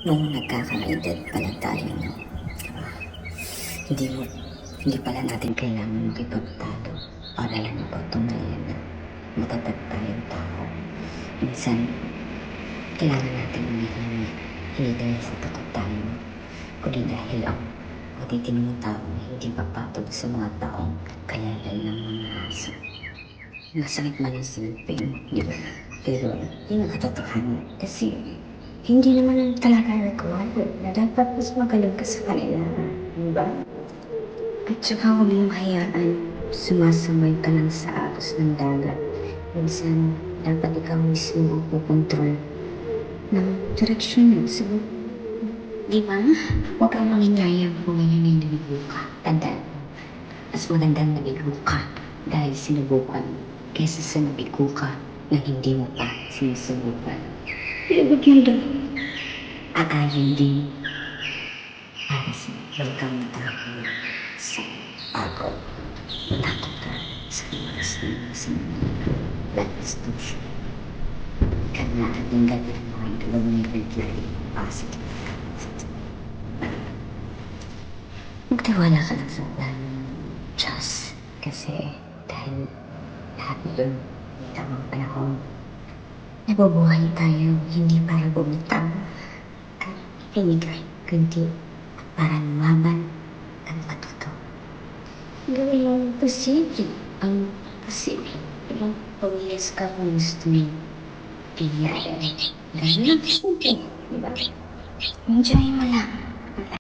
Nung nagkakaedad pala tayo, no? Hindi mo, hindi pala natin kailangan makipagtalo para lang ipatunayan na matatag tayong tao. Minsan, kailangan natin umihingi, hindi dahil sa takot tayo, kundi dahil ang matitinong tao na hindi papatog sa mga taong kayalay ng mga aso. Masakit man ang silipin, di ba? Pero yun ang katotohanan. Kasi hindi naman talaga required na dapat mas magaling ka sa kanila. Di ba? At saka huwag mong hayaan sumasabay ka lang sa agos ng dagat. Minsan, dapat ikaw mismo ang pukontrol ng direksyon ng sagot. Di ba? Huwag kang mangingayang kung ngayon ay nabigo ka. Tandaan mo, mas magandang nabigo ka dahil sinubukan kaysa sa nabigo ka na hindi mo pa sinusubukan. Pero ba't yun doon? Ayon din para sa welcome tayo sa pagod. Takot ka sa oras ng sinunod. Lakas siya. Karena ating gagawin mo ay dalawang very positive. Magtiwala ka lang sa plano ng Diyos. Kasi dahil lahat yun may tamang panahon. Nabubuhay tayo hindi para bumitaw at pinigay, kundi para lumaban at matuto. Gawin mo ang posible. Ang posible. Ibang pag-ias ka kung gusto mo pinigay. Dahil lang simple, diba? Enjoy mo lang.